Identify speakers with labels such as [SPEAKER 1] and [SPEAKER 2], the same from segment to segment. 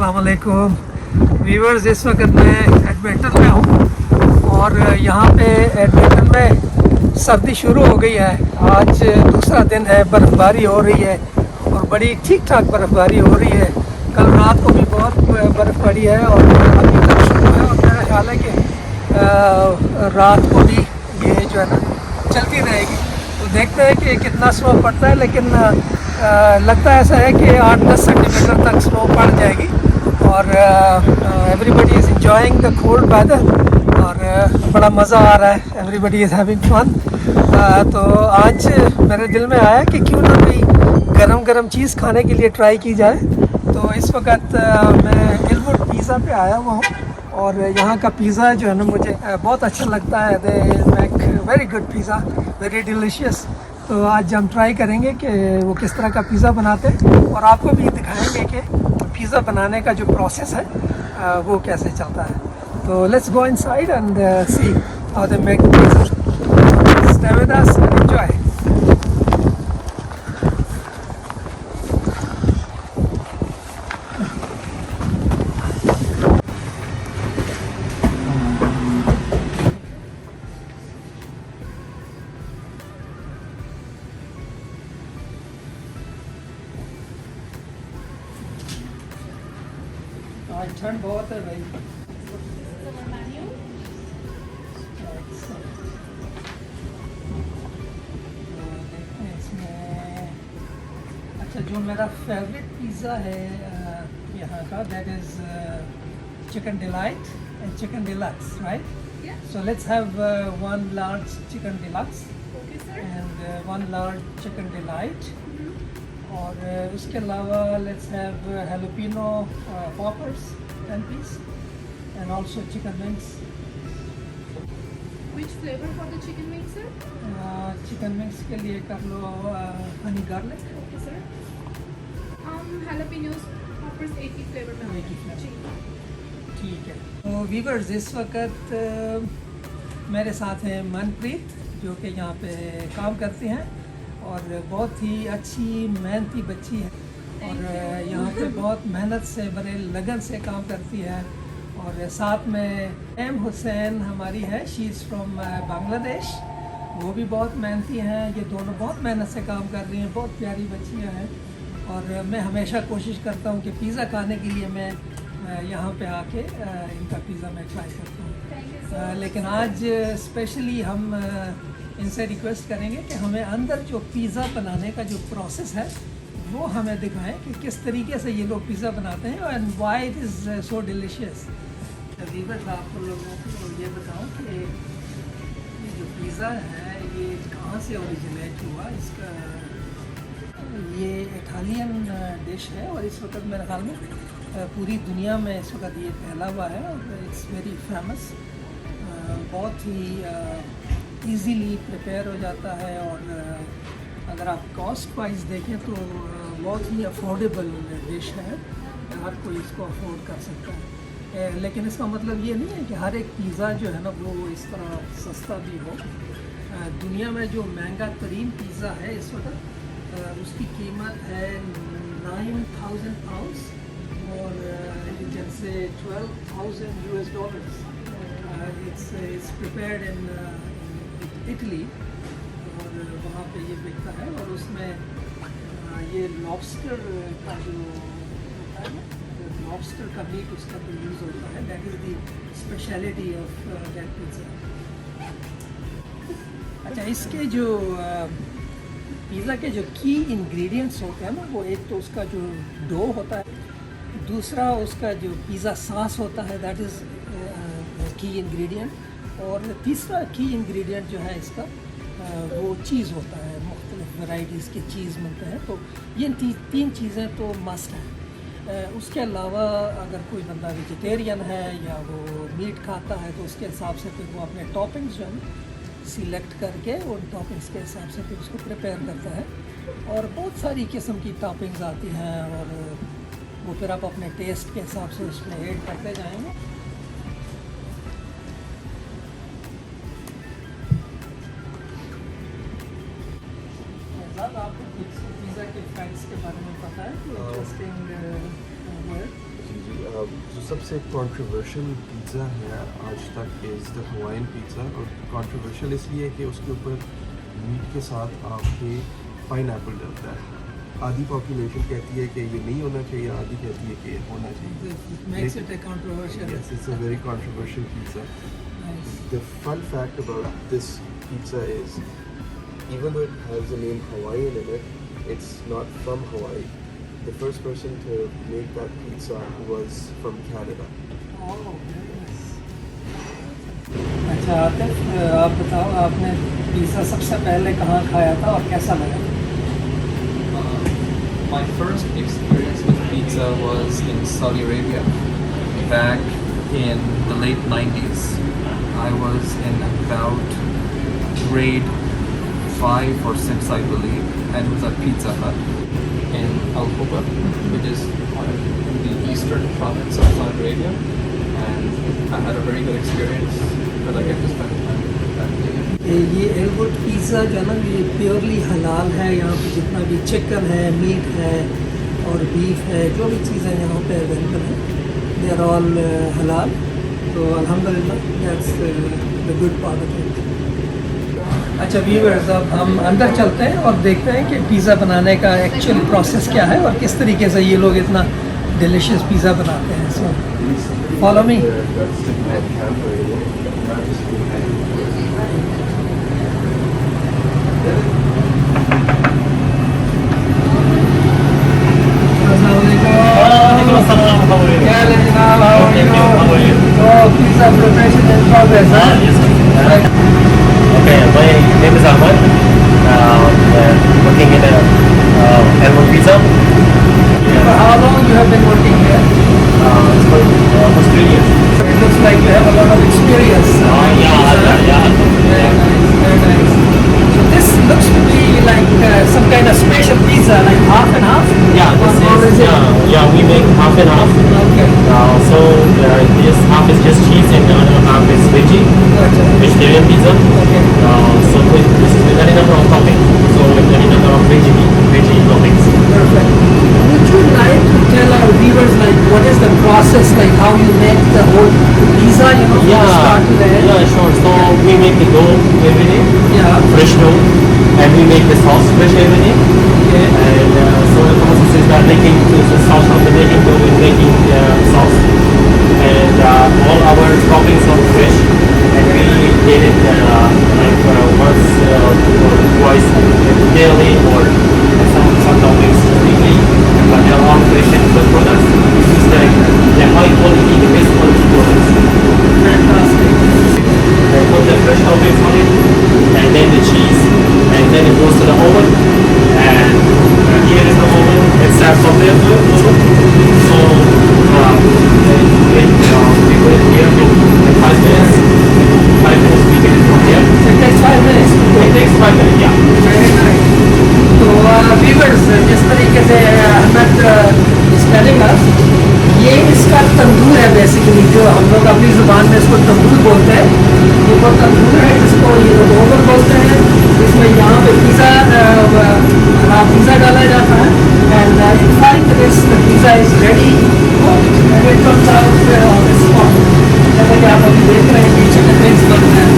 [SPEAKER 1] अस्सलाम वालेकुम व्यूअर्स। इस वक्त मैं एडमिंटन में हूँ और यहाँ पे एडमिंटन में सर्दी शुरू हो गई है। आज दूसरा दिन है, बर्फ़बारी हो रही है और बड़ी ठीक ठाक बर्फ़बारी हो रही है। कल रात को भी बहुत बर्फ़ पड़ी है और अभी तक शुरू है और मेरा ख्याल है कि रात को भी ये जो है ना चलती रहेगी। तो देखते हैं कि कितना स्नो पड़ता है, लेकिन लगता है ऐसा है कि 8-10 सेंटीमीटर तक स्नो पड़ जाएगी और everybody is enjoying the cold weather और बड़ा मज़ा आ रहा है। Everybody is having fun. तो आज मेरे दिल में आया कि क्यों ना कोई गरम गरम चीज़ खाने के लिए ट्राई की जाए। तो इस वक्त मैं एंग्र पिज़्ज़ा पे आया हुआ हूँ और यहाँ का पिज़्ज़ा जो है ना मुझे बहुत अच्छा लगता है। They make very good pizza, very delicious. तो आज हम ट्राई करेंगे कि वो किस तरह का पिज़्ज़ा बनाते हैं और आपको भी दिखाएंगे कि पिज़्ज़ा बनाने का जो प्रोसेस है वो कैसे चलता है। तो let's go inside and see how they make pizza. Stay with us and enjoy. आज ठंड बहुत है भाई। देखते हैं इसमें। अच्छा, जो मेरा फेवरेट पिज़्ज़ा है यहाँ का, that is chicken delight and chicken deluxe, right? So let's have one large chicken deluxe and one large chicken delight. और उसके अलावा let's have jalapeno poppers 10 piece and also chicken wings.
[SPEAKER 2] Which flavor for the chicken wings, sir?
[SPEAKER 1] Chicken wings के लिए कर लो honey garlic.
[SPEAKER 2] Okay, sir. Jalapenos poppers 80 flavor में
[SPEAKER 1] एक ही
[SPEAKER 2] आता है।
[SPEAKER 1] flavor। ठीक है। तो वीवर्स, इस वक्त मेरे साथ हैं मनप्रीत, जो कि यहाँ पे काम करती हैं और बहुत ही अच्छी मेहनती बच्ची है और यहाँ पे बहुत मेहनत से, बड़े लगन से काम करती है। और साथ में एम हुसैन हमारी है, शी इज़ फ्रॉम बांग्लादेश। वो भी बहुत मेहनती हैं। ये दोनों बहुत मेहनत से काम कर रही हैं, बहुत प्यारी बच्चियाँ हैं। और मैं हमेशा कोशिश करता हूँ कि पिज़्ज़ा खाने के लिए मैं यहाँ पे आके इनका पिज़्ज़ा मैं ट्राई करता हूँ। लेकिन आज स्पेशली हम इनसे रिक्वेस्ट करेंगे कि हमें अंदर जो पिज़्ज़ा बनाने का जो प्रोसेस है वो हमें दिखाएं कि किस तरीके से ये लोग पिज़्ज़ा बनाते हैं and why it is so delicious. Viewers, आप लोगों को ये बताओ कि ये जो पिज़्ज़ा है ये कहाँ से ओरिजिनेट हुआ। इसका ये इटालियन डिश है और इस वक्त मेरे ख्याल में पूरी दुनिया में इस वक्त ये फैला हुआ है और इट्स वेरी फेमस। बहुत ही इजीली प्रिपेयर हो जाता है और अगर आप कॉस्ट वाइज देखें तो बहुत ही अफोर्डेबल डिश है, हर कोई इसको अफोर्ड कर सकता है। लेकिन इसका मतलब ये नहीं है कि हर एक पिज़्ज़ा जो है ना वो इस तरह सस्ता भी हो। दुनिया में जो महंगा तरीन पिज़्ज़ा है इस वक्त उसकी कीमत है 9,000 पाउंड्स और जैसे 12,000 US dollars। It's prepared in Italy और वहाँ पे ये बिकता है और उसमें ये लॉबस्टर का जो होता है ना, लॉबस्टर का मीट उसका तो यूज़ होता है। That is the speciality of that pizza. अच्छा, इसके जो पिज़्ज़ा के जो की इंग्रेडिएंट्स होते हैं ना, वो एक तो उसका जो डो होता है, दूसरा उसका जो पिज़्ज़ा सॉस होता है, दैट इज़ की इंग्रेडिएंट, और तीसरा की इंग्रेडिएंट जो है इसका वो चीज़ होता है। मुख्तलिफ वैराइटीज़ के चीज़ मिलते हैं। तो ये तीन चीज़ें तो मस्ट हैं। उसके अलावा अगर कोई बंदा वेजिटेरियन है या वो मीट खाता है तो उसके हिसाब से फिर वो अपने टॉपिंग्स जो है सिलेक्ट करके उन टॉपिंग्स के हिसाब से फिर उसको प्रिपेयर करता है। और बहुत सारी किस्म की टॉपिंग्स आती हैं और वो फिर आप अपने टेस्ट के हिसाब से उसमें ऐड करते जाएंगे। आपको पिज़्ज़ा के फैक्ट्स के बारे में पता है? Interesting word.
[SPEAKER 3] जी जो सबसे कंट्रोवर्शियल पिज़्ज़ा है आज तक इज़ द हवाइन पिज़्ज़ा। और कंट्रोवर्शियल इसलिए कि उसके ऊपर मीट के साथ आपके पाइनएप्पल डलता है। आधी पॉपुलेशन कहती है कि ये नहीं होना चाहिए, आधी कहती है कि ये होना चाहिए।
[SPEAKER 1] Makes it a controversial.
[SPEAKER 3] Yes, it's a very controversial pizza.
[SPEAKER 1] Nice.
[SPEAKER 3] The fun fact about this pizza is, even though it has the name Hawaiian in it, it's not from Hawaii. The first person to make that pizza was from Canada.
[SPEAKER 1] Oh, very nice. अच्छा आतिफ, आप बताओ आपने pizza सबसे पहले कहाँ खाया था और कैसा लगा?
[SPEAKER 4] My first experience with pizza was in Saudi Arabia back in the late 90s. I was in about grade 5 or 6, I believe, and it was at Pizza Hut in Al Quba, which is in the eastern province of Saudi Arabia, and I had a very good experience because I get to spend time with family.
[SPEAKER 1] ये एलगुड pizza जो है ना, ये purely हलाल है। यहाँ पे जितना भी चिकन है, मीट है और बीफ है, जो भी चीज़ें यहाँ पे अवेलेबल हैं, दे आर ऑल हलाल। तो अल्हम्दुलिल्लाह, that's the good part of it. अच्छा व्यूअर्स, अब हम अंदर चलते हैं और देखते हैं कि पिज़्ज़ा बनाने का एक्चुअल प्रोसेस क्या है और किस तरीके से ये लोग इतना डिलीशियस पिज़्ज़ा बनाते हैं। So follow me. Pizza preparation in progress, huh?
[SPEAKER 5] Yes, sir. Okay, my name is Ahmad. Working in a Engr pizza.
[SPEAKER 1] For how long you have been working here?
[SPEAKER 5] It's for almost 3 years.
[SPEAKER 1] It looks like you have a lot of experience.
[SPEAKER 5] Yeah.
[SPEAKER 1] Very nice, very nice. So this looks to be like some kind of special pizza, like half and half?
[SPEAKER 5] Yeah,
[SPEAKER 1] Or is it?
[SPEAKER 5] we make half and half.
[SPEAKER 1] Okay.
[SPEAKER 5] This half is just cheese and the other half is veggie,
[SPEAKER 1] Gotcha.
[SPEAKER 5] vegetarian pizza.
[SPEAKER 1] Okay.
[SPEAKER 5] This is with any number of toppings. So with any number of veggie toppings.
[SPEAKER 1] Perfect. Would you like to tell our viewers like what is the process, like how you make the whole pizza, you know, from the start to the end?
[SPEAKER 5] Yeah, sure. So we make the dough every day,
[SPEAKER 1] Yeah.
[SPEAKER 5] fresh dough, and we make the sauce fresh every day.
[SPEAKER 1] Okay.
[SPEAKER 5] And so the process is that making the sauce after making dough and making sauce, and all our toppings are fresh, and we get it once or twice daily, or some toppings weekly. But they are all fresh and good products. It's like the high quality, the best quality products.
[SPEAKER 1] Fantastic.
[SPEAKER 5] I put the fresh toppings on it, and then the cheese, and then it goes to the oven. And here is the oven. It starts from there to the oven. So we put it here in 5 minutes. 5 minutes we get it from here.
[SPEAKER 1] So it takes 5 minutes to
[SPEAKER 5] It
[SPEAKER 1] cook.
[SPEAKER 5] takes 5 minutes, yeah.
[SPEAKER 1] Very nice. तो viewers, जिस तरीके से Ahmad is telling us, ये इसका तंदूर है basically, जो हम लोग अपनी ज़ुबान में इसको तंदूर बोलते हैं। ये वो तंदूर है जिसको ये लोग ओवन बोलते हैं। इसमें यहाँ पे पिज़्ज़ा डाला जाता है, and in 5 minutes the pizza is ready and it comes out on the spot. जैसा कि आप अभी देख रहे हैं कि चिकन विंग्स बन रहे हैं।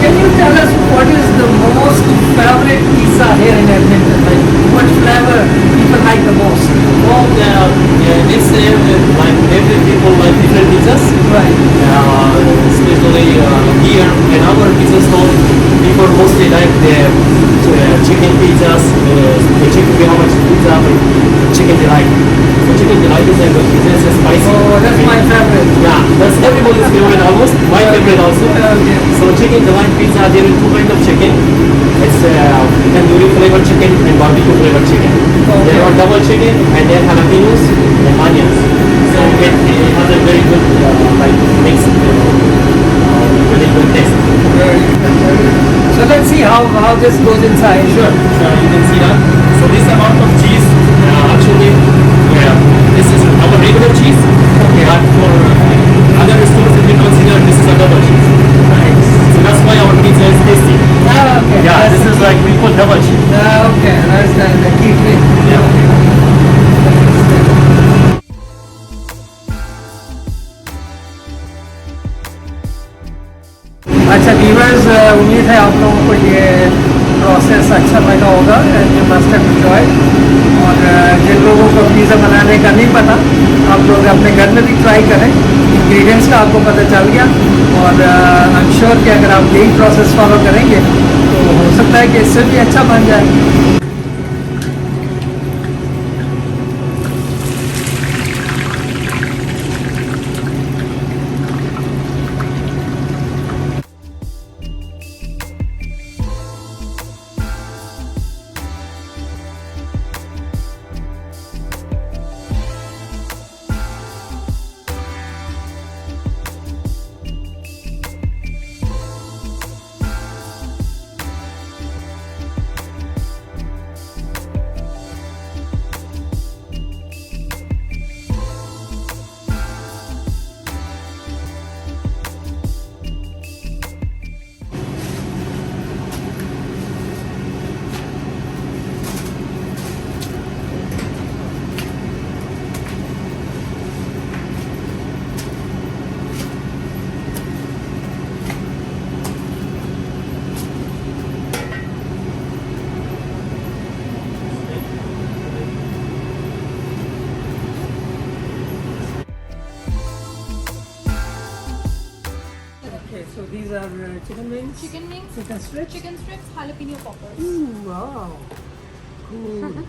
[SPEAKER 1] Can you tell us what is the most favorite pizza here in Edmonton? Like, what flavor people like the most?
[SPEAKER 5] Well, it's like every people like different pizzas.
[SPEAKER 1] Right.
[SPEAKER 5] Especially here in our pizza store, people mostly like the chicken pizzas, the chicken pizza with chicken delight. So chicken delight is a good pizza, it's a spicy.
[SPEAKER 1] Oh, that's my favorite.
[SPEAKER 5] Yeah, that's everybody's favorite almost. My favorite also.
[SPEAKER 1] Okay.
[SPEAKER 5] So chicken delight pizza, there is 2 kinds of chicken. It's tandoori flavored chicken and barbecue flavored chicken. There are double chicken and then jalapenos and onions. So it has a very good like mix, really good taste.
[SPEAKER 1] So let's see how this goes inside.
[SPEAKER 5] Sure, you can see that. So this amount of cheese, actually, this is our regular cheese. Okay. But for other stores, we consider this is a double cheese.
[SPEAKER 1] Nice.
[SPEAKER 5] So that's why our pizza is tasty.
[SPEAKER 1] Ah, okay.
[SPEAKER 5] Yeah, this is like we put double cheese.
[SPEAKER 1] Okay, that's the key thing.
[SPEAKER 5] Yeah.
[SPEAKER 1] अच्छा viewers, उम्मीद है आप लोगों को ये process अच्छा लगा होगा and you must have enjoyed. और जिन लोगों को पिज़्ज़ा बनाने का नहीं पता, आप लोग अपने घर में भी ट्राई करें। इंग्रेडिएंट्स का आपको पता चल गया और आई एम श्योर कि अगर आप यही प्रोसेस फॉलो करेंगे तो हो सकता है कि इससे भी अच्छा बन जाए। So these are chicken wings,
[SPEAKER 2] Chicken wings,
[SPEAKER 1] chicken strips.
[SPEAKER 2] chicken strips, jalapeno poppers.
[SPEAKER 1] Ooh, wow, cool.